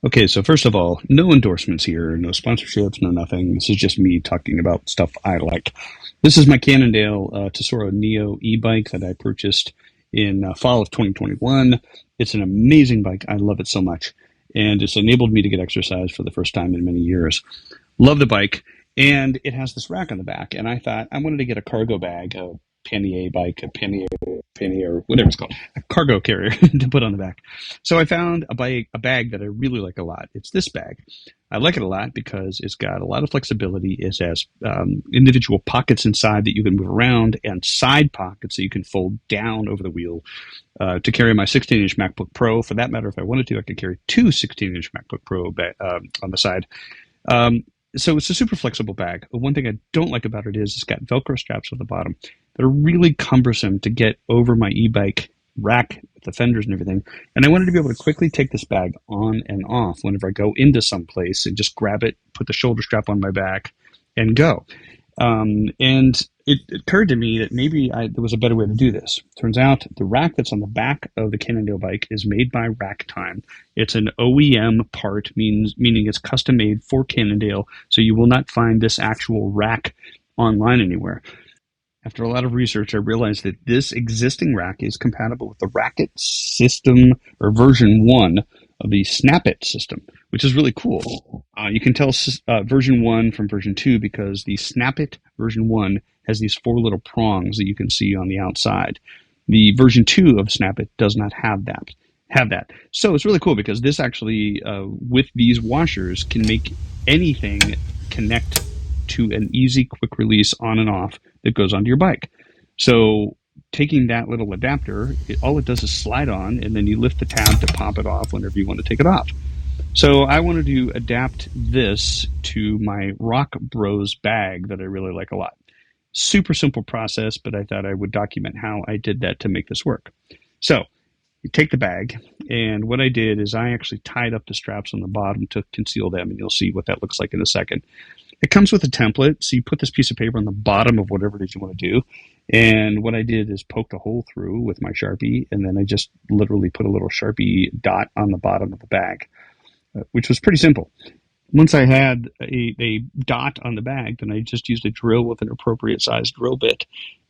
Okay, so first of all, no endorsements here, no sponsorships, no nothing. This is just me talking about stuff I like. This is my Cannondale Tesoro Neo e-bike that I purchased in fall of 2021. It's an amazing bike. I love it so much. And it's enabled me to get exercise for the first time in many years. Love the bike. And it has this rack on the back. And I thought I wanted to get a cargo bag, a pannier bike, a pannier, whatever it's called, a cargo carrier to put on the back. So I found a bag that I really like a lot. It's this bag. I like it a lot because it's got a lot of flexibility. It has individual pockets inside that you can move around and side pockets that you can fold down over the wheel to carry my 16-inch MacBook Pro. For that matter, if I wanted to, I could carry two 16-inch MacBook Pro on the side. So it's a super flexible bag. The one thing I don't like about it is it's got Velcro straps at the bottom that are really cumbersome to get over my e-bike rack with the fenders and everything. And I wanted to be able to quickly take this bag on and off whenever I go into some place and just grab it, put the shoulder strap on my back, and go. And it occurred to me that maybe there was a better way to do this. Turns out the rack that's on the back of the Cannondale bike is made by RackTime. It's an OEM part, meaning it's custom made for Cannondale, so you will not find this actual rack online anywhere. After a lot of research, I realized that this existing rack is compatible with the Racket system, or version 1 of the Snapit system, which is really cool. You can tell version 1 from version 2 because the Snapit version 1 has these 4 little prongs that you can see on the outside. The version 2 of Snapit does not have that. So it's really cool because this actually, with these washers, can make anything connect to an easy, quick release on and off that goes onto your bike. So taking that little adapter, all it does is slide on, and then you lift the tab to pop it off whenever you want to take it off. So I wanted to adapt this to my Rock Bros bag that I really like a lot. Super simple process, but I thought I would document how I did that to make this work. So you take the bag, and what I did is I actually tied up the straps on the bottom to conceal them, and you'll see what that looks like in a second. It comes with a template, so you put this piece of paper on the bottom of whatever it is you want to do. And what I did is poked a hole through with my Sharpie, and then I just literally put a little Sharpie dot on the bottom of the bag, which was pretty simple. Once I had a dot on the bag, then I just used a drill with an appropriate sized drill bit.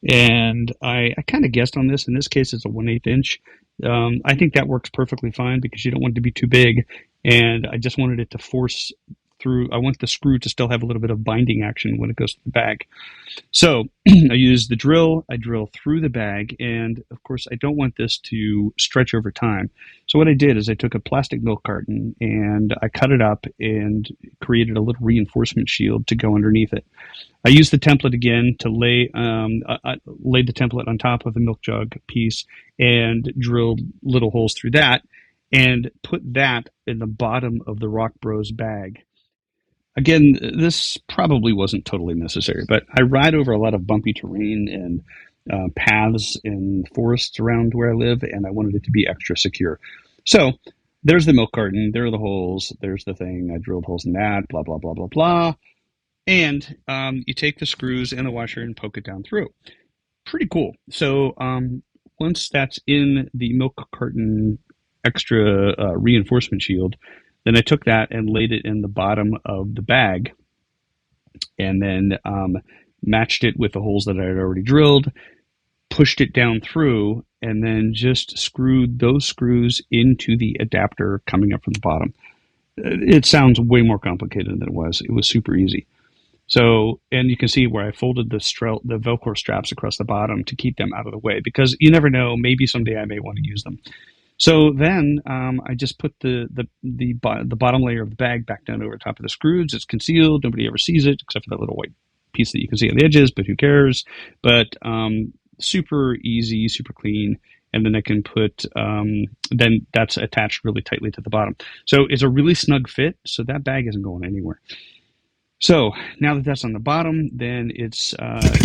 And I kind of guessed on this. In this case, it's a 1/8 inch. I think that works perfectly fine because you don't want it to be too big. And I just wanted it to force through. I want the screw to still have a little bit of binding action when it goes to the bag. So I use the drill, I drill through the bag, and of course I don't want this to stretch over time. So what I did is I took a plastic milk carton and I cut it up and created a little reinforcement shield to go underneath it. I used the template again to laid the template on top of the milk jug piece and drilled little holes through that and put that in the bottom of the Rock Bros bag. Again, this probably wasn't totally necessary, but I ride over a lot of bumpy terrain and paths and forests around where I live, and I wanted it to be extra secure. So there's the milk carton, there are the holes, there's the thing, I drilled holes in that, blah, blah, blah, blah, blah. And you take the screws and the washer and poke it down through. Pretty cool. So once that's in the milk carton extra reinforcement shield, then I took that and laid it in the bottom of the bag and then matched it with the holes that I had already drilled, pushed it down through, and then just screwed those screws into the adapter coming up from the bottom. It sounds way more complicated than it was. It was super easy. So, and you can see where I folded the Velcro straps across the bottom to keep them out of the way because you never know, maybe someday I may want to use them. So then I just put the bottom layer of the bag back down over top of the screws. It's concealed. Nobody ever sees it except for that little white piece that you can see on the edges, but who cares? But super easy, super clean. And then I can put, then that's attached really tightly to the bottom. So it's a really snug fit, so that bag isn't going anywhere. So now that that's on the bottom, then it's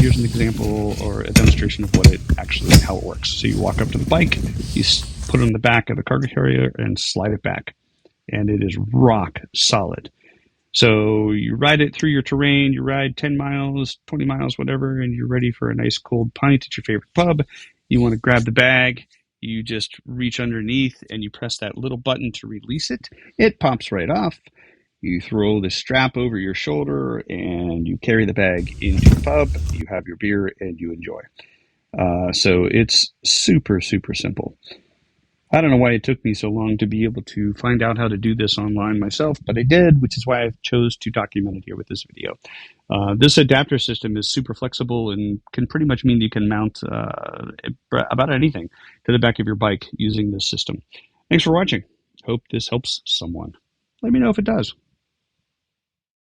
here's an example or a demonstration of how it works. So you walk up to the bike, you put it on the back of the cargo carrier and slide it back, and it is rock solid. So you ride it through your terrain, you ride 10 miles, 20 miles, whatever, and you're ready for a nice cold pint at your favorite pub. You want to grab the bag, You just reach underneath and you press that little button to release it. It pops right off. You throw the strap over your shoulder and you carry the bag into the pub. You have your beer and you enjoy. So it's super, super simple. I don't know why it took me so long to be able to find out how to do this online myself, but I did, which is why I chose to document it here with this video. This adapter system is super flexible and can pretty much mean you can mount about anything to the back of your bike using this system. Thanks for watching. Hope this helps someone. Let me know if it does.